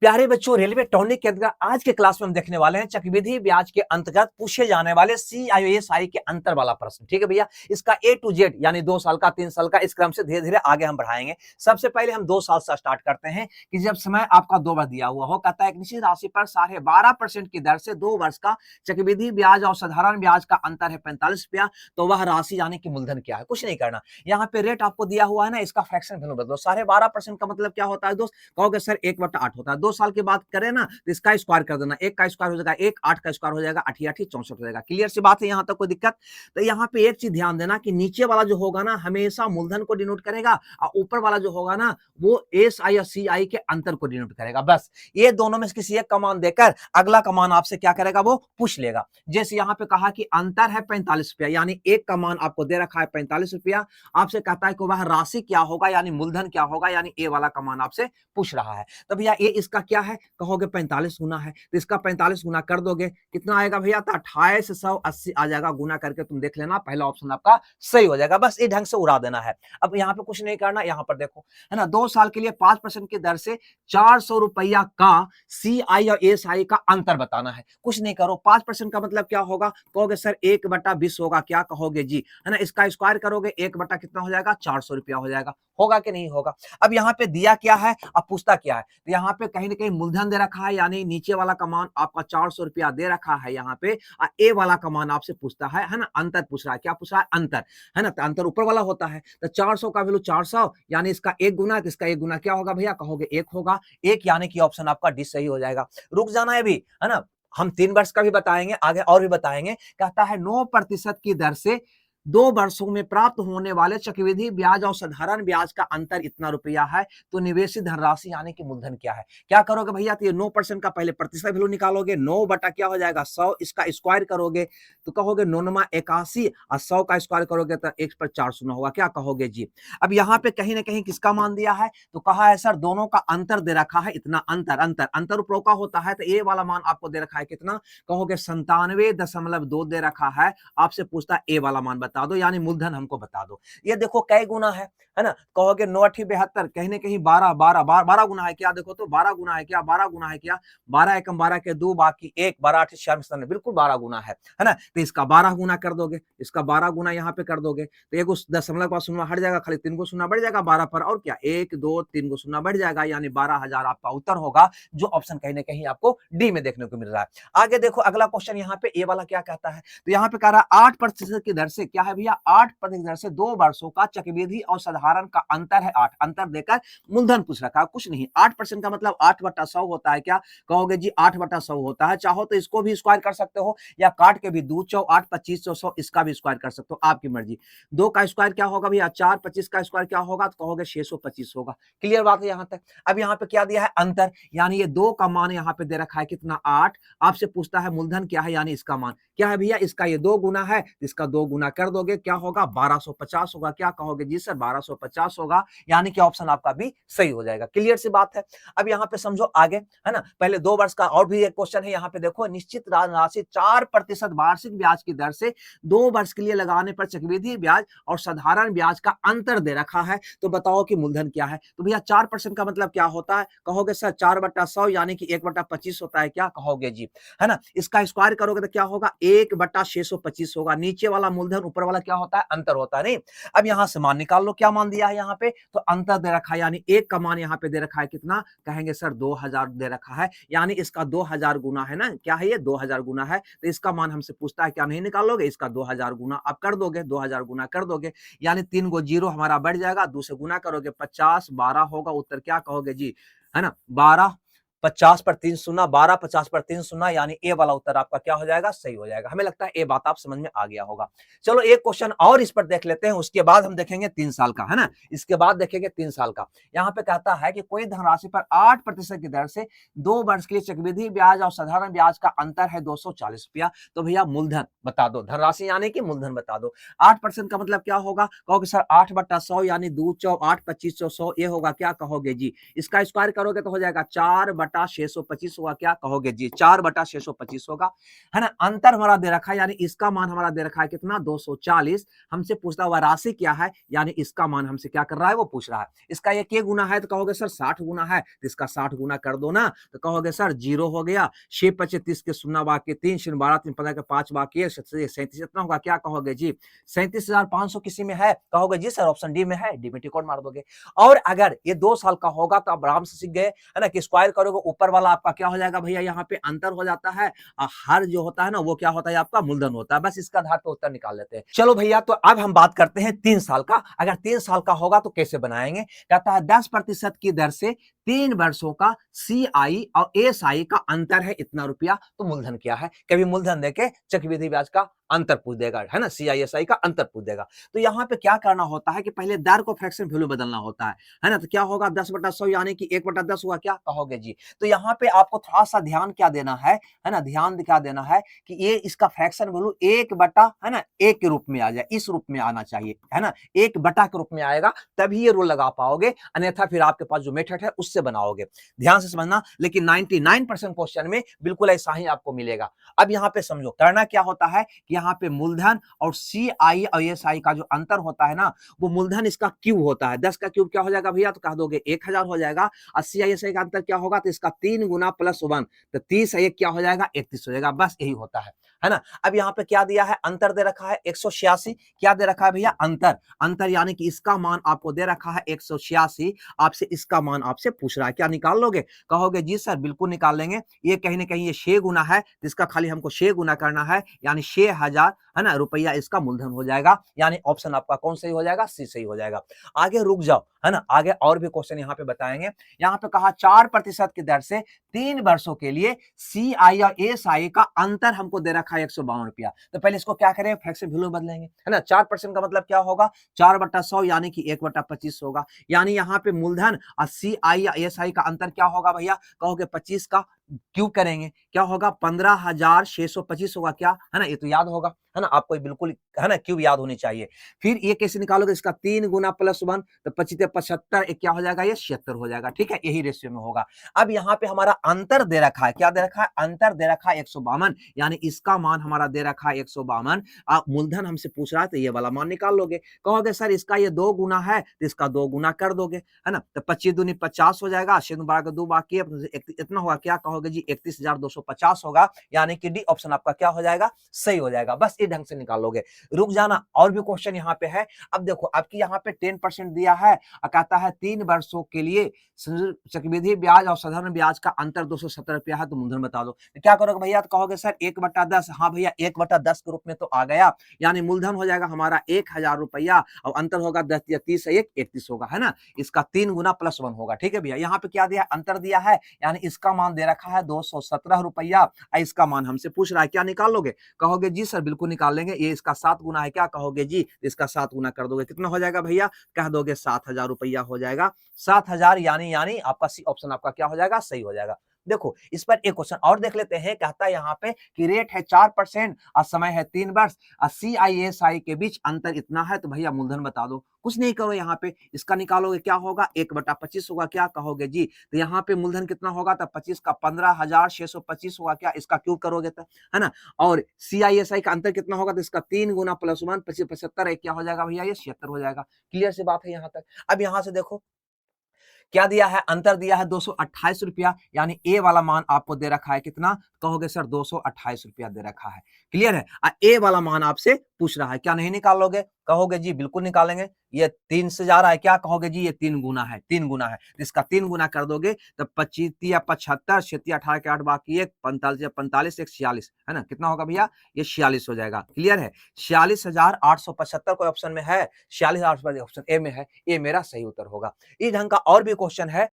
प्यारे बच्चों, railway tonic के अंतर्गत आज के क्लास में हम देखने वाले हैं चक्रवृद्धि ब्याज के अंतर्गत पूछे जाने वाले CIOSI के अंतर वाला प्रश्न। ठीक है भैया, इसका A to Z यानी 2 साल का 3 साल का इस क्रम से धीरे धीरे आगे हम बढ़ाएंगे। सबसे पहले हम 2 साल से स्टार्ट करते हैं कि जब समय आपका 2 वर्ष दिया हुआ हो, कहता है एक निश्चित राशि पर 12.5% की दर से 2 वर्ष का चक्रवृद्धि ब्याज और साधारण ब्याज का अंतर है 45 रुपया। तो वह राशि यानी कि मूलधन क्या है, कुछ नहीं करना। यहाँ पे रेट आपको दिया हुआ है ना, इसका फ्रैक्शन वैल्यू बदलो। 12.5% का मतलब क्या होता है दोस्त? कहोगे सर 1/8 होता है। 2 साल की बात करें ना तो इसका स्क्वायर कर देना, 1 का स्क्वायर हो जाएगा 1, 8 का स्क्वायर हो जाएगा 8 8 64 हो जाएगा। क्लियर सी बात है, यहां तक कोई दिक्कत? तो यहाँ पे एक चीज ध्यान देना कि नीचे वाला जो होगा ना हमेशा मूलधन को डिनोट करेगा और ऊपर वाला जो होगा ना वो SI और CI के अंतर को डिनोट करेगा। बस ये दोनों में से किसी एक कमान देकर अगला कमान आपसे क्या करेगा, वो पूछ लेगा। जैसे यहाँ पे कहा कि अंतर है 45 रुपया, यानी एक कमान आपको दे रखा है 45 रुपया, आपसे कहता है कि वह राशि क्या होगा यानी मूलधन क्या होगा, यानी ए वाला कमान आपसे पूछ रहा है। तो भैया ये इसका क्या है, कहोगे 45 गुना है, तो इसका 45 गुना कर दोगे कितना आएगा भैया? तो 2880 आ जाएगा। गुना करके तुम देख लेना, पहला ऑप्शन आपका सही हो जाएगा। बस ये ढंग से उड़ा देना है। अब यहाँ पे कुछ नहीं करना, यहाँ पर देखो है ना, 2 साल के लिए 5% की दर से 400 रुपया का CI और SI का अंतर बताना है। कुछ नहीं करो, 5% का मतलब क्या होगा? कहोगे सर 1/20 होगा, क्या कहोगे जी? है ना, इसका स्क्वायर करोगे 1 बटा कितना हो जाएगा? 400 रुपया हो जाएगा। होगा कि नहीं होगा? अब यहाँ पे दिया क्या है, अब पूछता क्या है? तो यहाँ पे कहीं ना कहीं मूलधन दे रखा है, यानी नीचे वाला कमान आपका 400 रुपया दे रखा है यहाँ पे, और ए वाला कमान आपसे पूछता है ना, अंतर पूछ रहा है। क्या पूछ रहा है? अंतर, है ना। तो अंतर ऊपर वाला होता है, तो 400 का वैल्यू 400 यानी इसका 1 गुना, तो इसका 1 गुना क्या होगा भैया? कहोगे 1 होगा। 1 यानी कि ऑप्शन आपका डी सही हो जाएगा। रुक जाना है अभी, है ना, हम 3 वर्ष का भी बताएंगे, आगे और भी बताएंगे। कहता है 9% की दर से 2 वर्षों में प्राप्त होने वाले चक्रवृद्धि ब्याज और साधारण ब्याज का अंतर इतना रुपया है, तो निवेशित धनराशि यानी कि मूलधन क्या है? क्या करोगे भैया? तो ये 9% का पहले प्रतिशत वैल्यू निकालोगे, 9 बटा क्या हो जाएगा? 100, इसका स्क्वायर करोगे तो कहोगे 9 81, और 100 का स्क्वायर करोगे तो 1 पर 4 शून्य होगा। क्या कहोगे जी? अब यहाँ पे कहीं ना कहीं किसका मान दिया है? तो कहा है सर दोनों का अंतर दे रखा है इतना। अंतर अंतर अंतर उपरोका होता है, तो ए वाला मान आपको दे रखा है कितना? कहोगे 97.2 दे रखा है। आपसे पूछता है ए वाला मान बता दो, यानी मूलधन हमको बता दो। ये देखो कै गुना है ना, कहोगे 9 8 72, कहीं ना कहीं 12 12 12 गुना है क्या? देखो तो 12 गुना है क्या? 12 गुना है क्या? 12 एकम 12 के 2 बाकी 1, 12 8 46, बिल्कुल 12 गुना है ना। तो इसका 12 गुना कर दोगे, इसका 12 गुना यहाँ पे कर दोगे तो एक दशमलव का शून्य हट जाएगा, खाली 3 को शून्य बढ़ जाएगा 12 पर, और क्या 1 2 3 को शून्य बढ़ जाएगा, यानी 12,000 आपका उत्तर होगा, जो ऑप्शन कहीं ना कहीं आपको डी में देखने को मिल रहा है। आगे देखो अगला क्वेश्चन, यहाँ पे ए वाला क्या कहता है? तो यहाँ पे कह रहा है 8% की दर से, क्या है भैया? 8% की दर से 2 वर्षों का चक्रवृद्धि और साधारण का अंतर है 8, अंतर देकर मूलधन पूछ रखा है। कुछ नहीं, 8% का मतलब 8/100 होता है। क्या कहोगे जी? 8/100 होता है। चाहो तो इसको भी स्क्वायर कर सकते हो, या काट के भी 2 चौ 8 25 100 इसका भी स्क्वायर कर सकते हो, आपकी मर्जी। 2 का स्क्वायर क्या होगा भैया? 4, 25 का स्क्वायर क्या होगा? तो कहोगे 625 होगा। क्लियर बात है यहाँ तक? अब यहाँ पे क्या दिया है? अंतर, यानी ये 2 का मान यहाँ पे दे रखा है कितना? 8। आपसे पूछता है मूलधन क्या है, यानी इसका मान क्या है भैया? इसका ये 2 गुना है, इसका 2 गुना कर दोगे, क्या होगा? 1250 होगा। क्या कहोगे जी? सर 1250 होगा, यानी कि ऑप्शन आपका भी सही हो जाएगा। क्लियर सी बात है? अब यहाँ पे समझो आगे, है ना। पहले 2 वर्ष का और भी एक क्वेश्चन है, यहाँ पे देखो निश्चित राशि 4% वार्षिक ब्याज की दर से 2 वर्ष के लिए लगाने पर चक्रवृद्धि ब्याज और साधारण ब्याज का अंतर दे रखा है, तो बताओ कि मूलधन क्या है? तो भैया 4% का मतलब क्या होता है? कहोगे सर 4/100 यानी कि 1/25 होता है। क्या कहोगे जी? है ना, इसका स्क्वायर करोगे तो क्या होगा? 1/625 होगा। नीचे वाला मूलधन, ऊपर वाला क्या होता है? अंतर होता है। नहीं, अब यहां से मान निकाल लो, क्या मान दिया है यहाँ पे? तो अंतर दे रखा है, यानी एक का मान यहाँ पे दे रखा है कितना? कहेंगे सर 2000 दे रखा है, यानी इसका 2000 गुना है ना। क्या है ये? 2000 गुना है, तो इसका मान हमसे पूछता है, क्या नहीं निकालोगे? इसका 2000 गुना आप कर दोगे, 2000 गुना कर दोगे, यानी 3 गो जीरो हमारा बढ़ जाएगा, 2 से गुना करोगे 50 12 होगा उत्तर। क्या कहोगे जी? है ना, 12 50 पर 3 शून्य, 12 50 पर 3 शून्य, यानी ए वाला उत्तर आपका क्या हो जाएगा? सही हो जाएगा। हमें लगता है ये बात आप समझ में आ गया होगा। चलो एक क्वेश्चन और इस पर देख लेते हैं, उसके बाद हम देखेंगे 3 साल का, है ना। इसके बाद देखेंगे 3 साल का। यहाँ पे कहता है कि कोई धनराशि पर 8% की दर से 2 वर्ष के लिए चक्रवृद्धि ब्याज और साधारण ब्याज का अंतर है 240 रुपया, तो भैया मूलधन बता दो, धनराशि यानी कि मूलधन बता दो। 8% का मतलब क्या होगा? कहोगे सर 8/100 यानी 2 चौ 8 25 100 ये होगा। क्या कहोगे जी? इसका स्क्वायर करोगे तो हो जाएगा 4/100 4/625 होगा, क्या कहोगे जी? 4/625 होगा, है ना। अंतर हमारा दे रखा है, यानी इसका मान हमारा दे रखा है कितना? 240। हमसे पूछता हुआ राशि क्या है, यानी इसका मान हमसे क्या कर रहा है, वो पूछ रहा है। इसका ये क्या गुना है, तो कहोगे सर 60 गुना है, तो इसका 60 गुना कर दो ना, तो कहोगे सर 0 हो गया, 6/25 के 0 बाकी 3, 0 12 3 15 के 5 बाकी है, 37 इतना होगा, क्या कहोगे जी? 37,500 किसी में है, कहोगे जी सर ऑप्शन डी में है, डी में टिक आउट मार दोगे। और अगर ये 2 साल का होगा तो आप आराम से सीख गए, है ना, कि स्क्वायर करोगे ऊपर वाला आपका क्या हो जाएगा भैया, यहाँ पे अंतर हो जाता है, हर जो होता है ना वो क्या होता है, आपका मूलधन होता है। बस इसका आधार पर उत्तर निकाल लेते हैं। चलो भैया, तो अब हम बात करते हैं 3 साल का। अगर 3 साल का होगा तो कैसे बनाएंगे? कहता है 10% की दर से 3 वर्षों का CI और SI का अंतर है इतना रुपया, तो मूलधन क्या है? कभी मूलधन देके चक्रवृद्धि ब्याज का अंतर पूछ देगा, है ना, CI SI का अंतर पूछ देगा। तो यहाँ पे क्या करना होता है कि पहले दर को फ्रैक्शन वैल्यू बदलना होता है ना। तो क्या होगा, 10/100 यानी कि 1/10 हुआ, क्या कहोगे जी? तो यहाँ पे आपको थोड़ा सा ध्यान क्या देना है ना, ध्यान क्या देना है कि ये इसका फ्रैक्शन वैल्यू 1/, है ना, 1 के रूप में आ जाए, इस रूप में आना चाहिए, है ना, 1/, के रूप में आएगा, तभी ये रूल लगा पाओगे, अन्यथा फिर आपके पास जो मेथड है उससे बनाओगे। ध्यान से समझना, लेकिन 99% क्वेश्चन में बिल्कुल ऐसा ही आपको मिलेगा। अब यहाँ पे समझो करना क्या होता है कि यहाँ पे मूलधन और CI और SI का जो अंतर होता है ना, वो मूलधन इसका क्यूब होता है, 10 का क्यूब क्या हो जाएगा भैया, तो कह दोगे 1000 हो जाएगा। और CI SI का अंतर क्या होगा, तो इसका 3 गुना +1, तो 30 1 क्या हो जाएगा, 31 हो जाएगा। बस यही होता है ना। अब यहाँ पे क्या दिया है, अंतर दे रखा है 186, क्या दे रखा है भैया, अंतर यानी कि इसका मान आपको दे रखा है 186, आपसे इसका मान आपसे पूछ रहा है, क्या निकाल लोगे? कहोगे जी सर बिल्कुल निकाल लेंगे। ये कहीं ना कहीं ये 6 गुना है, इसका खाली हमको 6 गुना करना है, यानी 6000, है ना, रुपया इसका मूलधन हो जाएगा। यानी ऑप्शन आपका कौन सही हो जाएगा, सी सही हो जाएगा। आगे रुक जाओ, है ना, आगे और भी क्वेश्चन यहाँ पे बताएंगे। यहाँ पे कहा 4% की दर से 3 वर्षों के लिए CI और SI का अंतर हमको दे रखा है 152 रुपया। तो पहले इसको क्या करें, फ्रैक्शन वैल्यू बदलेंगे, है ना। 4% का मतलब क्या होगा, 4/100 यानी कि 1/25 होगा। यानी यहाँ पे मूलधन और CI या SI का अंतर क्या होगा भैया, कहोगे 25 का क्यूब करेंगे, क्या होगा, 15,625 होगा, क्या है ना, ये तो याद होगा, है ना, आपको बिल्कुल, है ना, क्यूब याद होनी चाहिए। फिर ये कैसे निकालोगे, इसका 3 गुना +1, तो 25 75, एक क्या हो जाएगा, ये 76 हो जाएगा। ठीक है, यही रेशियो में होगा। अब यहाँ पे हमारा अंतर दे रखा है, क्या दे रखा है, अंतर दे रखा है 152, यानी इसका मान हमारा दे रखा है 152। आप मूलधन हमसे पूछ रहा है, तो ये वाला मान निकाल लोगे। कहोगे सर इसका ये 2 गुना है, तो इसका 2 गुना कर दोगे, है ना। तो 25 दूनी 50 हो जाएगा, 6 12 का 2 बाकी है, इतना होगा, क्या कहोगे जी, 31,250 होगा। यानी कि डी ऑप्शन आपका क्या हो जाएगा, सही हो जाएगा। बस ये ढंग से निकालोगे। रुक जाना, और भी क्वेश्चन यहाँ पे है। अब देखो, आपकी यहाँ पे 10% दिया है, कहता है 3 वर्षों के लिए चक्रवृद्धि ब्याज और साधारण ब्याज का अंतर 217 रुपया है, तो मूलधन बता दो। तो क्या करोगे भैया, तो कहोगे सर 1/10, हाँ भैया 1/10 के रूप में तो आ गया, यानी मूलधन हो जाएगा हमारा 1000 रुपया, और अंतर होगा 10 या 30 1 31 होगा, है ना। इसका 3 गुना +1 होगा। ठीक है भैया, यहाँ पे क्या दिया, अंतर दिया है, यानी इसका मान दे रखा है 217 रुपया, इसका मान हमसे पूछ रहा है, क्या निकाल लोगे? कहोगे जी सर बिल्कुल निकाल लेंगे। ये इसका 7 गुना है, क्या कहोगे जी, इसका 7 गुना कर दोगे, कितना हो जाएगा भैया, कह दोगे 7000 रुपया हो जाएगा। 7000 यानी आपका सी ऑप्शन आपका क्या हो जाएगा, सही हो जाएगा। देखो इस पर एक क्वेश्चन और देख लेते हैं। कहता है यहाँ पे कि रेट है 4% और समय है 3 वर्ष और CI/SI के बीच अंतर इतना है, तो भैया मूलधन बता दो। कुछ नहीं करो, यहाँ पे इसका निकालोगे, क्या होगा, 1/25 होगा, क्या कहोगे जी। तो यहाँ पे मूलधन कितना होगा, तो 25 का 15,625 होगा, क्या इसका क्यूब करोगे तो, है ना। और CI/SI का अंतर कितना होगा, तो इसका 3 गुना +1, 25 75, क्या हो जाएगा भैया, ये 76 हो जाएगा। क्लियर सी बात है यहाँ तक। अब यहाँ से देखो क्या दिया है, अंतर दिया है 228 रुपया, यानी ए वाला मान आपको दे रखा है कितना, कहोगे सर 228 रुपया दे रखा है। क्लियर है, ए वाला मान आपसे पूछ रहा है, क्या नहीं निकालोगे? कहोगे जी बिल्कुल निकालेंगे। ये 3 से जा रहा है, क्या कहोगे जी, ये 3 गुना है, 3 गुना है, इसका 3 गुना कर दोगे तो 25 या 75, 6 18 के 8 बाकी 1, 45 या 45 1 46, है ना, कितना होगा भैया, ये 46 हो जाएगा। क्लियर है, 46,875 कोई ऑप्शन में है, 46,875 ऑप्शन ए में है, ये मेरा सही उत्तर होगा। इस ढंग का और भी क्वेश्चन है,